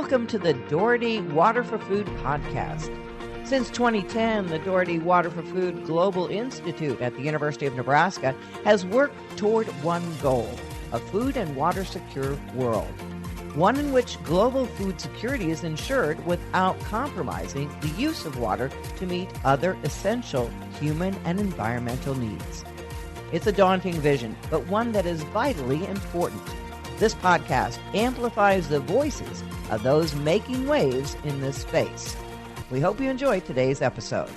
Welcome to the Doherty Water for Food podcast. Since 2010, the Doherty Water for Food Global Institute at the University of Nebraska has worked toward one goal, a food and water secure world. One in which global food security is ensured without compromising the use of water to meet other essential human and environmental needs. It's a daunting vision, but one that is vitally important. This podcast amplifies the voices of those making waves in this space. We hope you enjoy today's episode.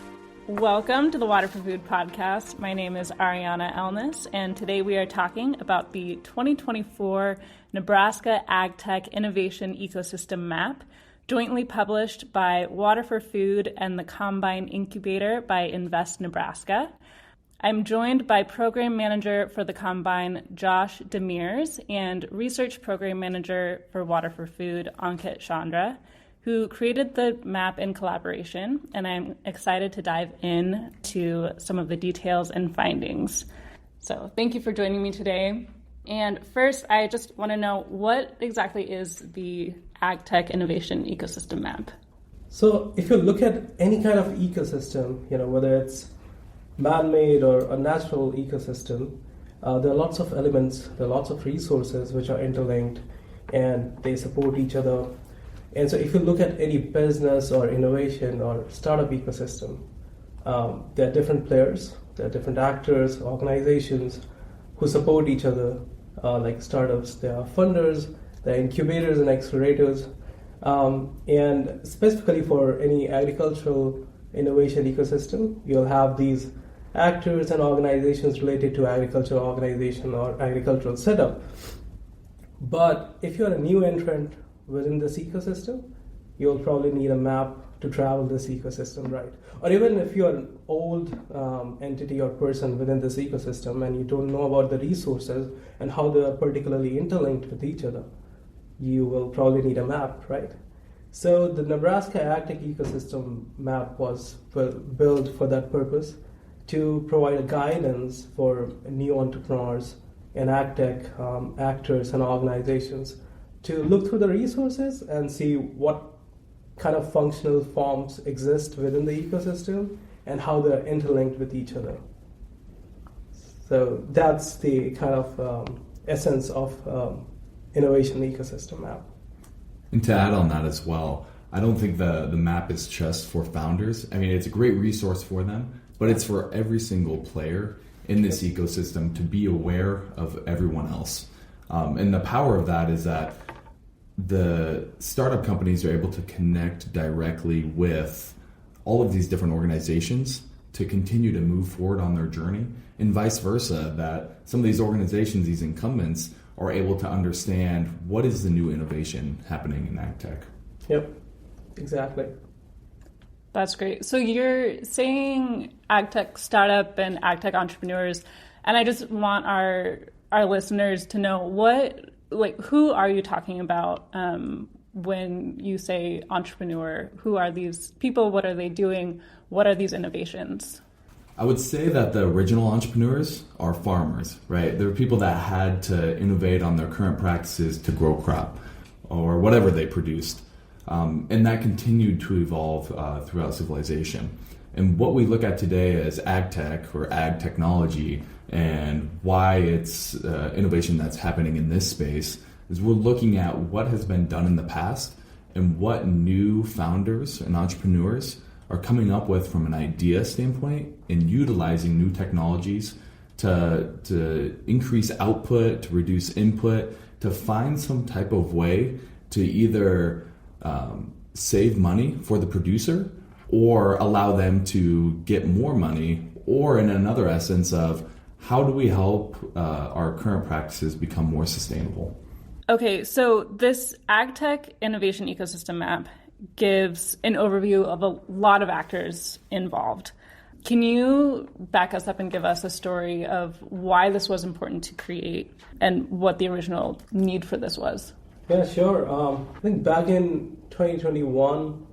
Welcome to the Water for Food podcast. My name is Ariana Elnis, and today we are talking about the 2024 Nebraska Agtech Innovation Ecosystem Map, jointly published by Water for Food and the Combine Incubator by Invest Nebraska. I'm joined by Program Manager for the Combine, Josh Demers, and Research Program Manager for Water for Food, Ankit Chandra, who created the map in collaboration, and I'm excited to dive in to some of the details and findings. So thank you for joining me today. And first, I just want to know, what exactly is the Agtech Innovation Ecosystem Map? So if you look at any kind of ecosystem, whether it's man-made or a natural ecosystem, there are lots of elements, there are lots of resources which are interlinked and they support each other. And so if you look at any business or innovation or startup ecosystem, there are different players, there are different actors, organizations who support each other, like startups. There are funders, there are incubators and accelerators. And specifically for any agricultural innovation ecosystem, you'll have these actors and organizations related to agricultural organization or agricultural setup. But if you're a new entrant within this ecosystem, you'll probably need a map to travel this ecosystem, right? Or even if you're an old entity or person within this ecosystem and you don't know about the resources and how they are particularly interlinked with each other, you will probably need a map, right? So the Nebraska Agtech Ecosystem Map was built for that purpose, to provide a guidance for new entrepreneurs and Agtech actors and organizations to look through the resources and see what kind of functional forms exist within the ecosystem and how they're interlinked with each other. So that's the kind of essence of Innovation Ecosystem Map. And to add on that as well, I don't think the map is just for founders. I mean, it's a great resource for them, but it's for every single player in this ecosystem to be aware of everyone else. And the power of that is that the startup companies are able to connect directly with all of these different organizations to continue to move forward on their journey, and vice versa, that some of these organizations, these incumbents, are able to understand what is the new innovation happening in Agtech. Yep, exactly. That's great. So you're saying Agtech startup and Agtech entrepreneurs, and I just want our listeners to know who are you talking about when you say entrepreneur? Who are these people? What are they doing? What are these innovations? I would say that the original entrepreneurs are farmers, right? They're people that had to innovate on their current practices to grow crop or whatever they produced. And that continued to evolve throughout civilization. And what we look at today as Agtech or ag technology and why it's innovation that's happening in this space is we're looking at what has been done in the past and what new founders and entrepreneurs are coming up with from an idea standpoint and utilizing new technologies to increase output, to reduce input, to find some type of way to either save money for the producer or allow them to get more money, or in another essence of how do we help our current practices become more sustainable? Okay, so this Agtech Innovation Ecosystem Map gives an overview of a lot of actors involved. Can you back us up and give us a story of why this was important to create and what the original need for this was? Yeah, sure. I think back in 2021,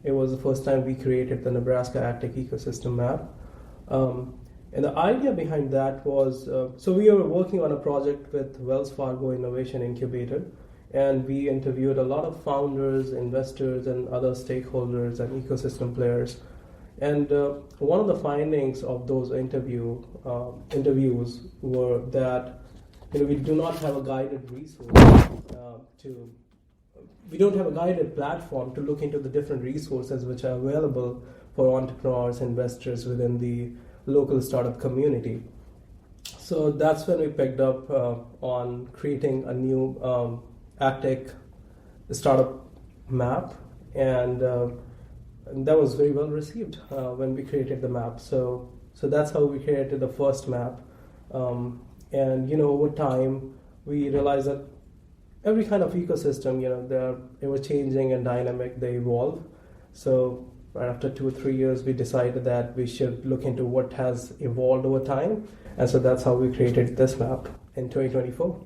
it was the first time we created the Nebraska Agtech Ecosystem Map. And the idea behind that was, so we were working on a project with Wells Fargo Innovation Incubator, and we interviewed a lot of founders, investors, and other stakeholders and ecosystem players. And one of the findings of those interviews were that we do not have a guided resource we don't have a guided platform to look into the different resources which are available for entrepreneurs, investors within the local startup community. So that's when we picked up on creating a new Agtech startup map, and that was very well received when we created the map. So that's how we created the first map, and over time we realized that every kind of ecosystem, they're ever changing and dynamic, they evolve. So right after 2 or 3 years, we decided that we should look into what has evolved over time. And so that's how we created this map in 2024.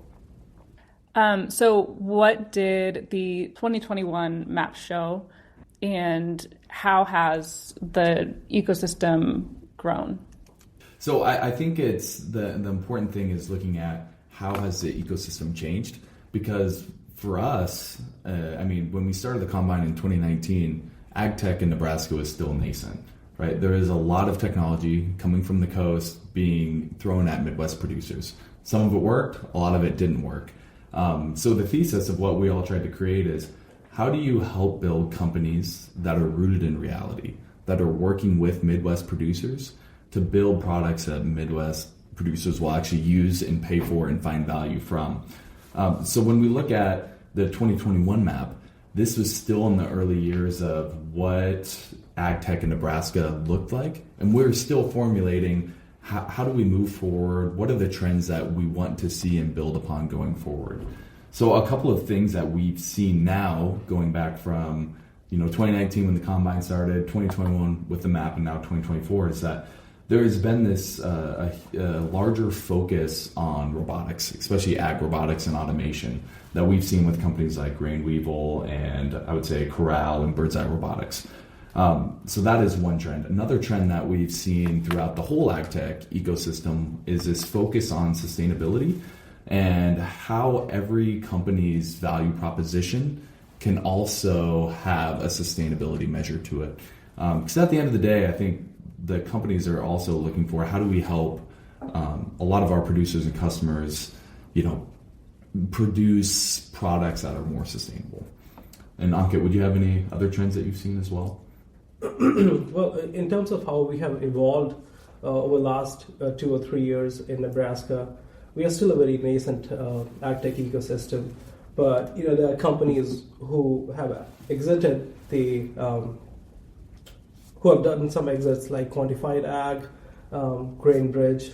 So what did the 2021 map show, and how has the ecosystem grown? So I think it's the important thing is looking at how has the ecosystem changed. Because for us, when we started the Combine in 2019, Agtech in Nebraska was still nascent, right? There is a lot of technology coming from the coast being thrown at Midwest producers. Some of it worked, a lot of it didn't work. So the thesis of what we all tried to create is, how do you help build companies that are rooted in reality, that are working with Midwest producers to build products that Midwest producers will actually use and pay for and find value from? So when we look at the 2021 map, this was still in the early years of what Agtech in Nebraska looked like. And we're still formulating how do we move forward? What are the trends that we want to see and build upon going forward? So a couple of things that we've seen now, going back from 2019 when the Combine started, 2021 with the map, and now 2024, is that there has been this a larger focus on robotics, especially ag robotics and automation, that we've seen with companies like Grain Weevil and I would say Corral and Bird's Eye Robotics. So that is one trend. Another trend that we've seen throughout the whole Agtech ecosystem is this focus on sustainability and how every company's value proposition can also have a sustainability measure to it. Because at the end of the day, I think the companies are also looking for, how do we help a lot of our producers and customers, produce products that are more sustainable. And Ankit, would you have any other trends that you've seen as well? Well, in terms of how we have evolved over the last 2 or 3 years in Nebraska, we are still a very nascent Agtech ecosystem. But there are companies who have exited who have done some exits like Quantified Ag, GrainBridge.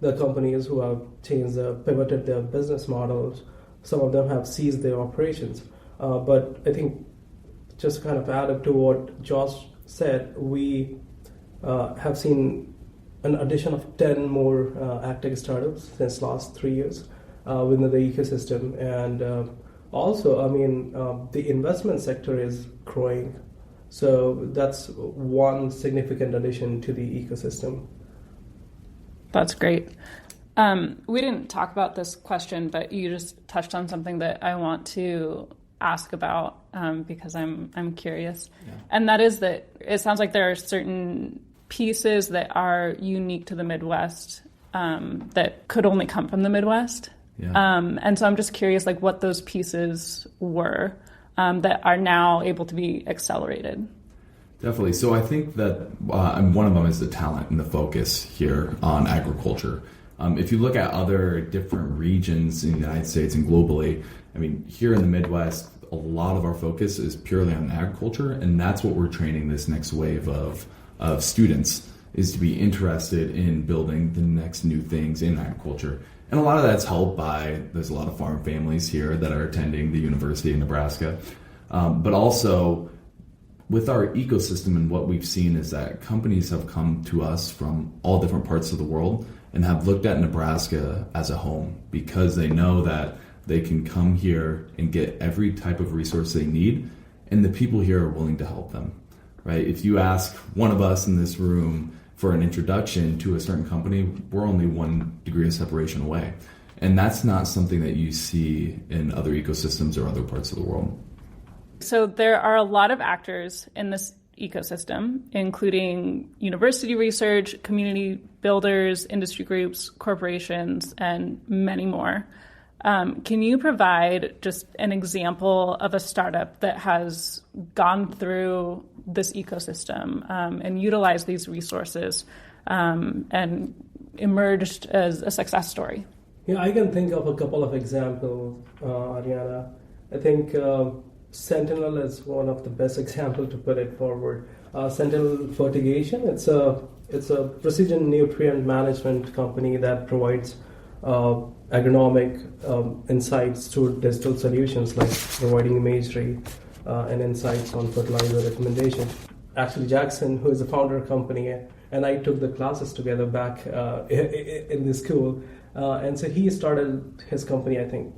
The companies who have pivoted their business models. Some of them have ceased their operations. But I think just to kind of add up to what Josh said, we have seen an addition of 10 more Agtech startups since last 3 years within the ecosystem. And also, the investment sector is growing. So that's one significant addition to the ecosystem. That's great. We didn't talk about this question, but you just touched on something that I want to ask about because I'm curious. Yeah. And that is that it sounds like there are certain pieces that are unique to the Midwest that could only come from the Midwest. Yeah. And so I'm just curious, like, what those pieces were that are now able to be accelerated. Definitely. So I think that one of them is the talent and the focus here on agriculture. If you look at other different regions in the United States and globally, here in the Midwest, a lot of our focus is purely on agriculture, and that's what we're training this next wave of students, is to be interested in building the next new things in agriculture. And a lot of that's helped by, there's a lot of farm families here that are attending the University of Nebraska. But also with our ecosystem, and what we've seen is that companies have come to us from all different parts of the world and have looked at Nebraska as a home, because they know that they can come here and get every type of resource they need, and the people here are willing to help them, right? If you ask one of us in this room for an introduction to a certain company, we're only 1 degree of separation away. And that's not something that you see in other ecosystems or other parts of the world. So there are a lot of actors in this ecosystem, including university research, community builders, industry groups, corporations, and many more. Can you provide just an example of a startup that has gone through this ecosystem and utilized these resources and emerged as a success story? Yeah, I can think of a couple of examples, Ariana. I think Sentinel is one of the best examples to put it forward. Sentinel Fertigation, it's a precision nutrient management company that provides agronomic insights through digital solutions like providing imagery and insights on fertilizer recommendations. Actually, Jackson, who is the founder of the company, and I took the classes together back in the school. And so he started his company, I think,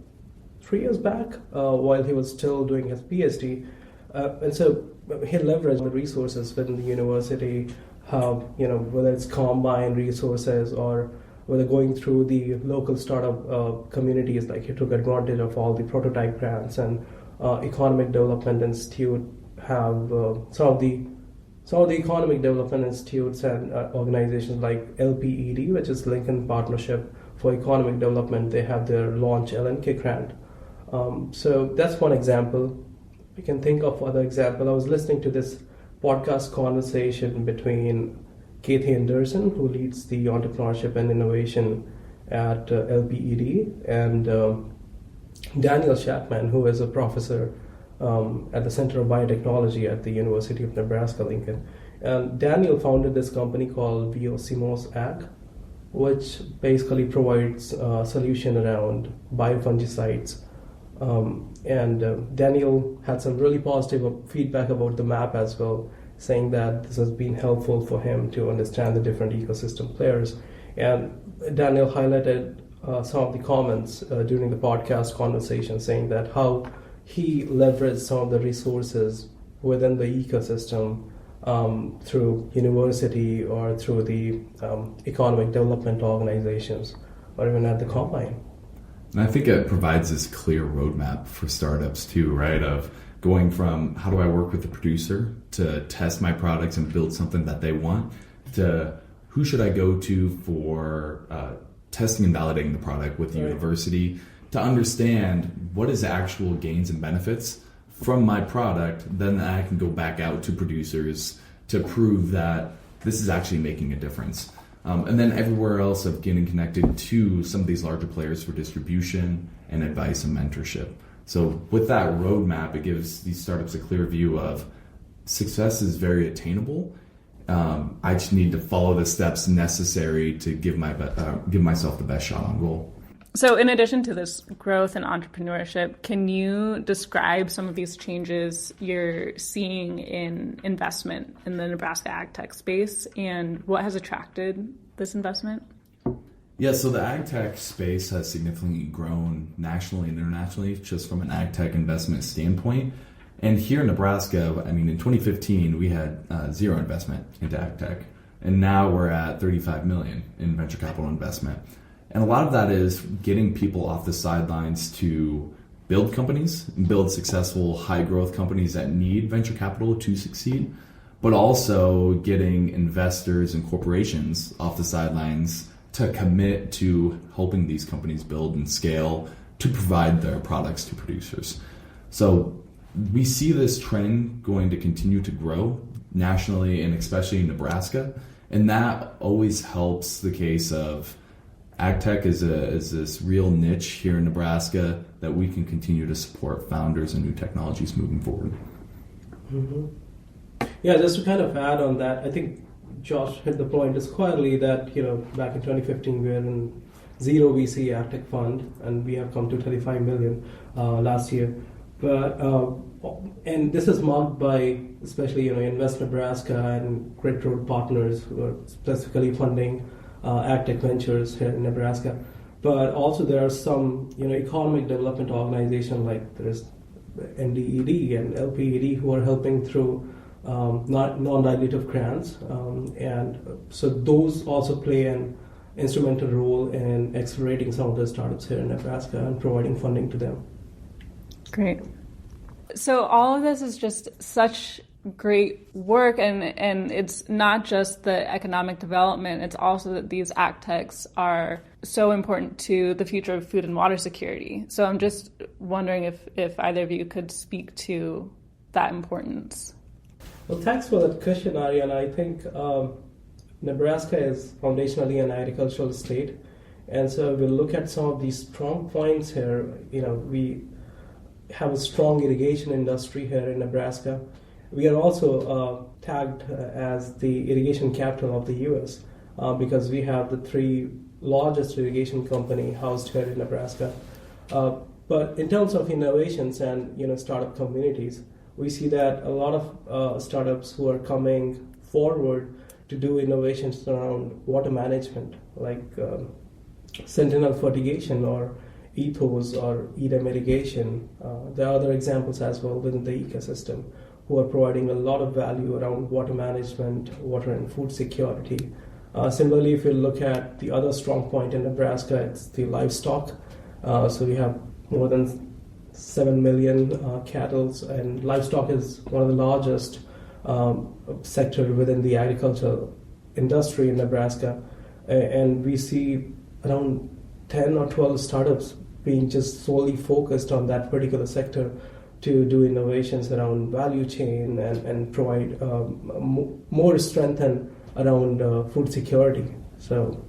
3 years back while he was still doing his PhD. And so he leveraged the resources within the university, whether it's combine resources or whether going through the local startup communities, like he took advantage of all the prototype grants, and Economic Development Institute have some of the economic development institutes and organizations like LPED, which is Lincoln Partnership for Economic Development. They have their Launch LNK grant. So that's one example. I can think of other example. I was listening to this podcast conversation between Kathy Anderson, who leads the entrepreneurship and innovation at LPED, and Daniel Chapman, who is a professor at the Center of Biotechnology at the University of Nebraska, Lincoln. And Daniel founded this company called VOCMOS Ag, which basically provides a solution around biofungicides. Daniel had some really positive feedback about the map as well, saying that this has been helpful for him to understand the different ecosystem players. And Daniel highlighted some of the comments during the podcast conversation, saying that how he leveraged some of the resources within the ecosystem through university or through the economic development organizations or even at the combine. And I think it provides this clear roadmap for startups too, right? Of going from how do I work with the producer to test my products and build something that they want, to who should I go to for testing and validating the product with the university, to understand what is the actual gains and benefits from my product. Then I can go back out to producers to prove that this is actually making a difference. And then everywhere else of getting connected to some of these larger players for distribution and advice and mentorship. So with that roadmap, it gives these startups a clear view of success is very attainable. I just need to follow the steps necessary to give myself the best shot on goal. So in addition to this growth and entrepreneurship, can you describe some of these changes you're seeing in investment in the Nebraska Agtech space and what has attracted this investment? Yeah, so the Agtech space has significantly grown nationally and internationally just from an Agtech investment standpoint. And here in Nebraska, in 2015, we had zero investment into Agtech. And now we're at $35 million in venture capital investment. And a lot of that is getting people off the sidelines to build companies, build successful high growth companies that need venture capital to succeed, but also getting investors and corporations off the sidelines to commit to helping these companies build and scale to provide their products to producers. So we see this trend going to continue to grow nationally and especially in Nebraska. And that always helps the case of Agtech is this real niche here in Nebraska that we can continue to support founders and new technologies moving forward. Mm-hmm. Yeah, just to kind of add on that, I think Josh hit the point squarely that, back in 2015 we were in zero VC Agtech fund and we have come to 35 million last year. But and this is marked by especially Invest Nebraska and Grid Road Partners who are specifically funding Agtech ventures here in Nebraska. But also there are some economic development organizations like there's NDED and LPED who are helping through non-dilutive grants, and so those also play an instrumental role in accelerating some of the startups here in Nebraska and providing funding to them. Great. So all of this is just such great work, and it's not just the economic development, it's also that these Agtechs are so important to the future of food and water security. So I'm just wondering if either of you could speak to that importance. Well, thanks for that question, Ariana. I think Nebraska is foundationally an agricultural state, and so we'll look at some of these strong points here. We have a strong irrigation industry here in Nebraska. We are also tagged as the irrigation capital of the U.S. Because we have the 3 largest irrigation company housed here in Nebraska. But in terms of innovations and startup communities, we see that a lot of startups who are coming forward to do innovations around water management, like Sentinel fertigation or ethos or EDM irrigation. There are other examples as well within the ecosystem who are providing a lot of value around water management, water and food security. Similarly, if you look at the other strong point in Nebraska, it's the livestock. So we have more than 7 million cattle, and livestock is one of the largest sector within the agricultural industry in Nebraska. And we see around 10 or 12 startups being just solely focused on that particular sector to do innovations around value chain and provide more strength around food security. So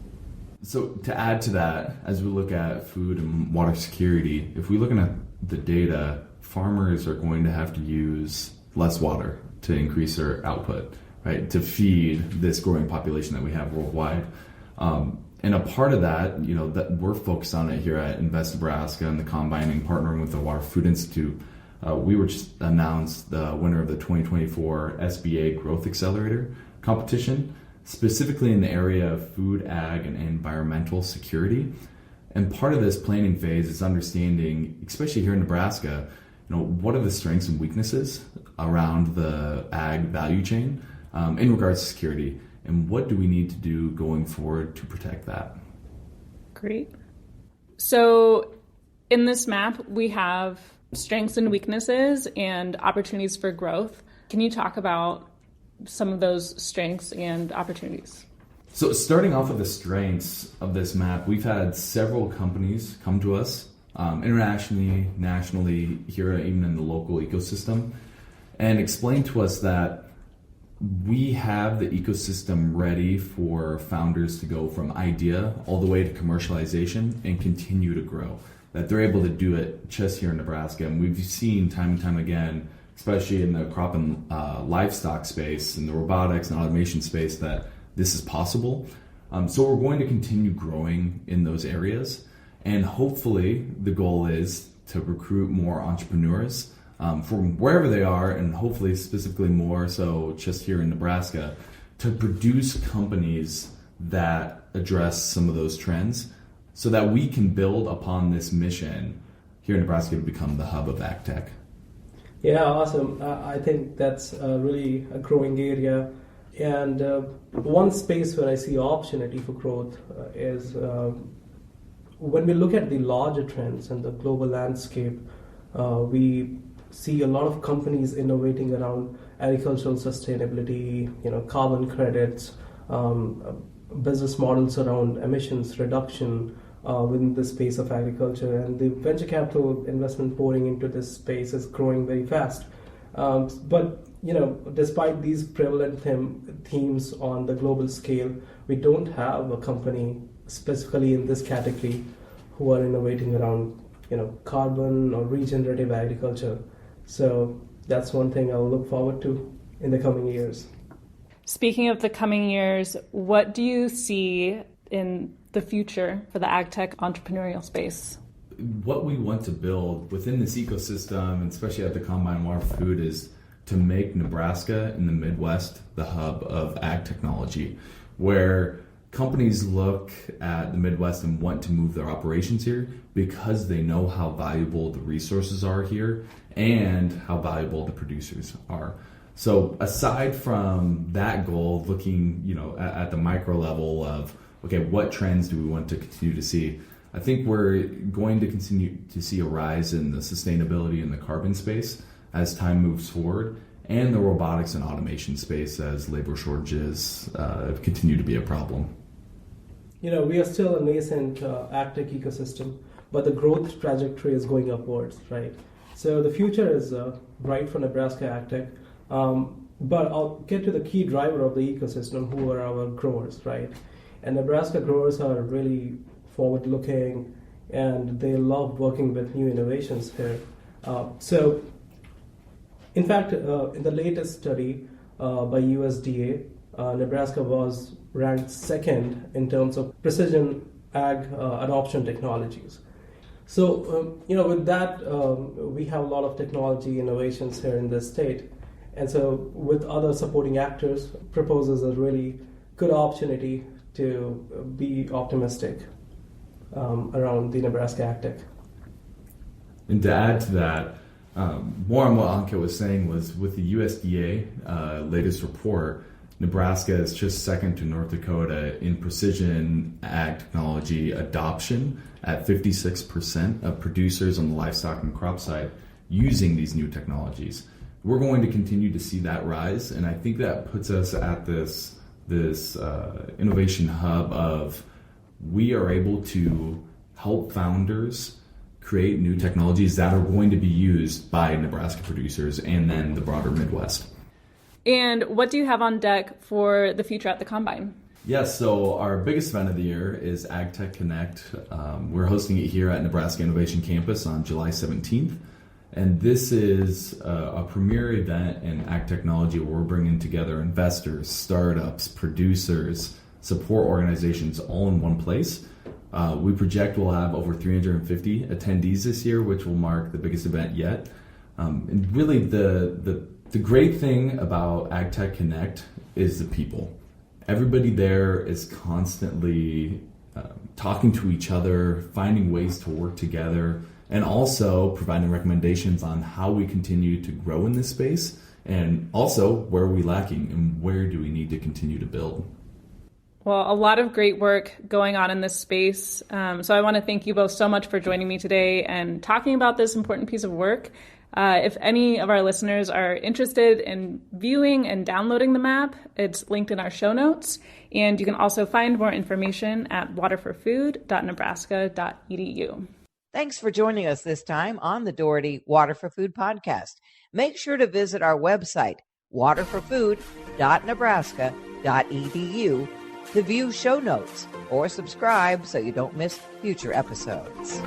to add to that, as we look at food and water security, if we look at the data, farmers are going to have to use less water to increase their output, right, to feed this growing population that we have worldwide. And a part of that, that we're focused on it here at Invest Nebraska and the Combining, partnering with the Water Food Institute. We were just announced the winner of the 2024 SBA Growth Accelerator competition, specifically in the area of food, ag, and environmental security. And part of this planning phase is understanding, especially here in Nebraska, what are the strengths and weaknesses around the ag value chain in regards to security, and what do we need to do going forward to protect that? Great. So in this map, we have strengths and weaknesses and opportunities for growth. Can you talk about some of those strengths and opportunities? So starting off with the strengths of this map, we've had several companies come to us internationally, nationally, here even in the local ecosystem, and explain to us that we have the ecosystem ready for founders to go from idea all the way to commercialization and continue to grow. That they're able to do it just here in Nebraska. And we've seen time and time again, especially in the crop and livestock space and the robotics and automation space, that this is possible. So we're going to continue growing in those areas. And hopefully the goal is to recruit more entrepreneurs from wherever they are, and hopefully specifically more so just here in Nebraska, to produce companies that address some of those trends so that we can build upon this mission here in Nebraska to become the hub of Agtech. Yeah, awesome. I think that's really a growing area. And one space where I see opportunity for growth is when we look at the larger trends and the global landscape, we see a lot of companies innovating around agricultural sustainability, carbon credits, business models around emissions reduction within the space of agriculture. And the venture capital investment pouring into this space is growing very fast. But despite these prevalent themes on the global scale, we don't have a company specifically in this category who are innovating around carbon or regenerative agriculture. So that's one thing I'll look forward to in the coming years. Speaking of the coming years, what do you see in the future for the Agtech entrepreneurial space? What we want to build within this ecosystem, and especially at the Combine Water Food, is to make Nebraska in the Midwest the hub of ag technology, where companies look at the Midwest and want to move their operations here because they know how valuable the resources are here and how valuable the producers are. So aside from that goal, looking at the micro level of okay, what trends do we want to continue to see? I think we're going to continue to see a rise in the sustainability in the carbon space as time moves forward, and the robotics and automation space as labor shortages continue to be a problem. We are still a nascent Agtech ecosystem, but the growth trajectory is going upwards, right? So the future is bright for Nebraska Agtech, but I'll get to the key driver of the ecosystem, who are our growers, right? And Nebraska growers are really forward-looking, and they love working with new innovations here. So, in fact, in the latest study by USDA, Nebraska was ranked second in terms of precision ag adoption technologies. So, with that, we have a lot of technology innovations here in this state. And so, with other supporting actors, proposes a really good opportunity to be optimistic around the Nebraska Agtech. And to add to that, more on what Ankit was saying was with the USDA latest report, Nebraska is just second to North Dakota in precision ag technology adoption at 56% of producers on the livestock and crop side using these new technologies. We're going to continue to see that rise, and I think that puts us at this innovation hub of we are able to help founders create new technologies that are going to be used by Nebraska producers and then the broader Midwest. And what do you have on deck for the future at the Combine? Yes, so our biggest event of the year is Agtech Connect. We're hosting it here at Nebraska Innovation Campus on July 17th. And this is a premier event in ag technology where we're bringing together investors, startups, producers, support organizations all in one place. We project we'll have over 350 attendees this year, which will mark the biggest event yet. And really the great thing about Agtech Connect is the people. Everybody there is constantly talking to each other, finding ways to work together, and also providing recommendations on how we continue to grow in this space, and also where are we lacking and where do we need to continue to build. Well, a lot of great work going on in this space. So I want to thank you both so much for joining me today and talking about this important piece of work. If any of our listeners are interested in viewing and downloading the map, it's linked in our show notes. And you can also find more information at waterforfood.nebraska.edu. Thanks for joining us this time on the Doherty Water for Food podcast. Make sure to visit our website, waterforfood.nebraska.edu, to view show notes or subscribe so you don't miss future episodes.